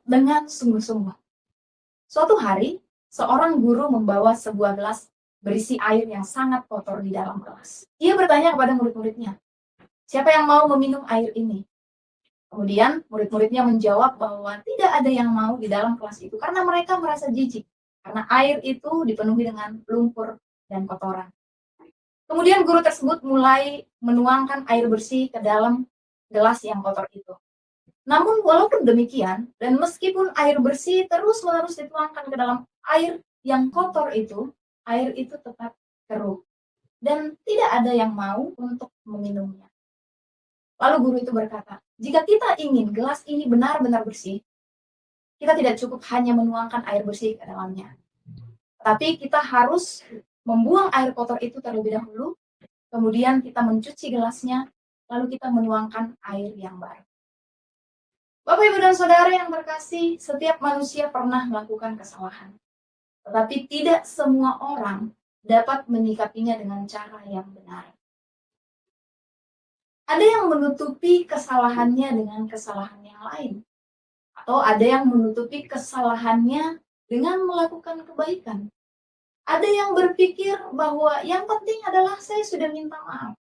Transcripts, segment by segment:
dengan sungguh-sungguh. Suatu hari, seorang guru membawa sebuah gelas berisi air yang sangat kotor di dalam gelas. Ia bertanya kepada murid-muridnya, "Siapa yang mau meminum air ini?" Kemudian murid-muridnya menjawab bahwa tidak ada yang mau di dalam kelas itu karena mereka merasa jijik, karena air itu dipenuhi dengan lumpur dan kotoran. Kemudian guru tersebut mulai menuangkan air bersih ke dalam gelas yang kotor itu. Namun walaupun demikian, dan meskipun air bersih terus-menerus dituangkan ke dalam air yang kotor itu, air itu tetap keruh. Dan tidak ada yang mau untuk meminumnya. Lalu guru itu berkata, jika kita ingin gelas ini benar-benar bersih, kita tidak cukup hanya menuangkan air bersih ke dalamnya. Tapi kita harus membuang air kotor itu terlebih dahulu, kemudian kita mencuci gelasnya, lalu kita menuangkan air yang baru. Bapak, Ibu, dan Saudara yang terkasih, setiap manusia pernah melakukan kesalahan. Tetapi tidak semua orang dapat menyikapinya dengan cara yang benar. Ada yang menutupi kesalahannya dengan kesalahan yang lain. Atau ada yang menutupi kesalahannya dengan melakukan kebaikan. Ada yang berpikir bahwa yang penting adalah saya sudah minta maaf.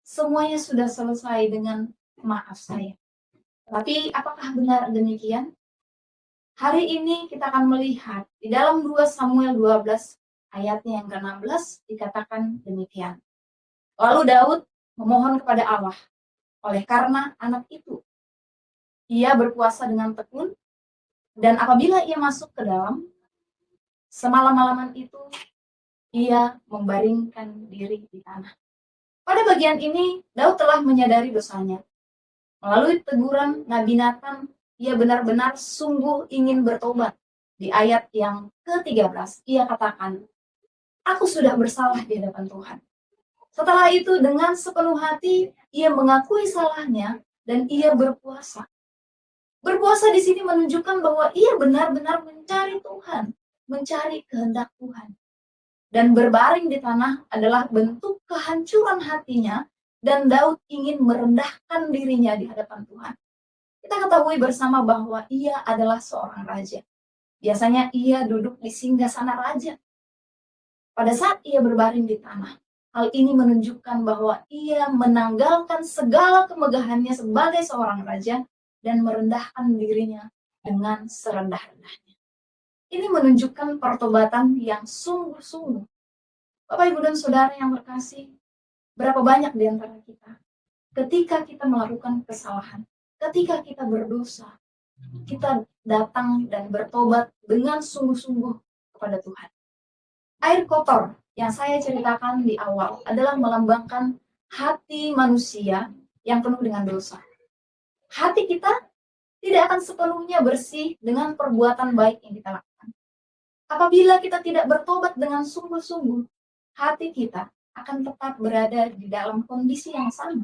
Semuanya sudah selesai dengan maaf saya. Tapi apakah benar demikian? Hari ini kita akan melihat di dalam 2 Samuel 12 ayatnya yang ke-16 dikatakan demikian. Lalu Daud memohon kepada Allah, oleh karena anak itu, ia berpuasa dengan tekun, dan apabila ia masuk ke dalam, semalam-malaman itu ia membaringkan diri di tanah. Pada bagian ini, Daud telah menyadari dosanya. Melalui teguran Nabi Nathan, ia benar-benar sungguh ingin bertobat. Di ayat yang ke-13, ia katakan, "Aku sudah bersalah di hadapan Tuhan." Setelah itu, dengan sepenuh hati, ia mengakui salahnya dan ia berpuasa. Berpuasa di sini menunjukkan bahwa ia benar-benar mencari Tuhan, mencari kehendak Tuhan. Dan berbaring di tanah adalah bentuk kehancuran hatinya, dan Daud ingin merendahkan dirinya di hadapan Tuhan. Kita ketahui bersama bahwa ia adalah seorang raja. Biasanya ia duduk di singgasana raja. Pada saat ia berbaring di tanah, hal ini menunjukkan bahwa ia menanggalkan segala kemegahannya sebagai seorang raja dan merendahkan dirinya dengan serendah-rendahnya. Ini menunjukkan pertobatan yang sungguh-sungguh. Bapak, Ibu, dan Saudara yang terkasih, berapa banyak di antara kita, ketika kita melakukan kesalahan, ketika kita berdosa, kita datang dan bertobat dengan sungguh-sungguh kepada Tuhan. Air kotor yang saya ceritakan di awal adalah melambangkan hati manusia yang penuh dengan dosa. Hati kita tidak akan sepenuhnya bersih dengan perbuatan baik yang kita lakukan. Apabila kita tidak bertobat dengan sungguh-sungguh, hati kita akan tetap berada di dalam kondisi yang sama.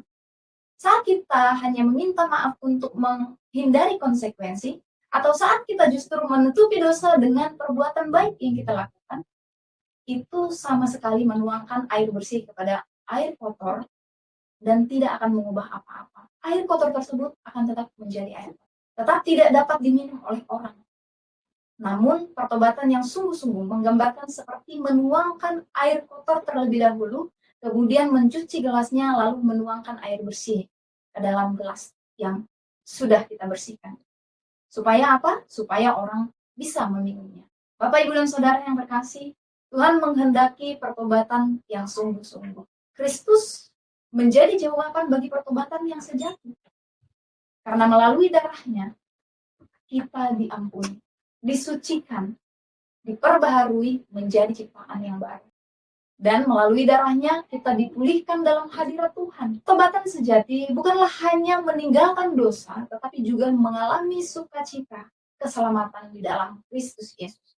Saat kita hanya meminta maaf untuk menghindari konsekuensi, atau saat kita justru menutupi dosa dengan perbuatan baik yang kita lakukan, itu sama sekali menuangkan air bersih kepada air kotor dan tidak akan mengubah apa-apa. Air kotor tersebut akan tetap menjadi air kotor, tetap tidak dapat diminum oleh orang. Namun, pertobatan yang sungguh-sungguh menggambarkan seperti menuangkan air kotor terlebih dahulu, kemudian mencuci gelasnya, lalu menuangkan air bersih ke dalam gelas yang sudah kita bersihkan. Supaya apa? Supaya orang bisa meminumnya. Bapak, Ibu, dan Saudara yang terkasih, Tuhan menghendaki pertobatan yang sungguh-sungguh. Kristus menjadi jawaban bagi pertobatan yang sejati. Karena melalui darahnya, kita diampuni, disucikan, diperbaharui menjadi ciptaan yang baru. Dan melalui darahnya kita dipulihkan dalam hadirat Tuhan. Tobatan sejati bukanlah hanya meninggalkan dosa, tetapi juga mengalami sukacita, keselamatan di dalam Kristus Yesus.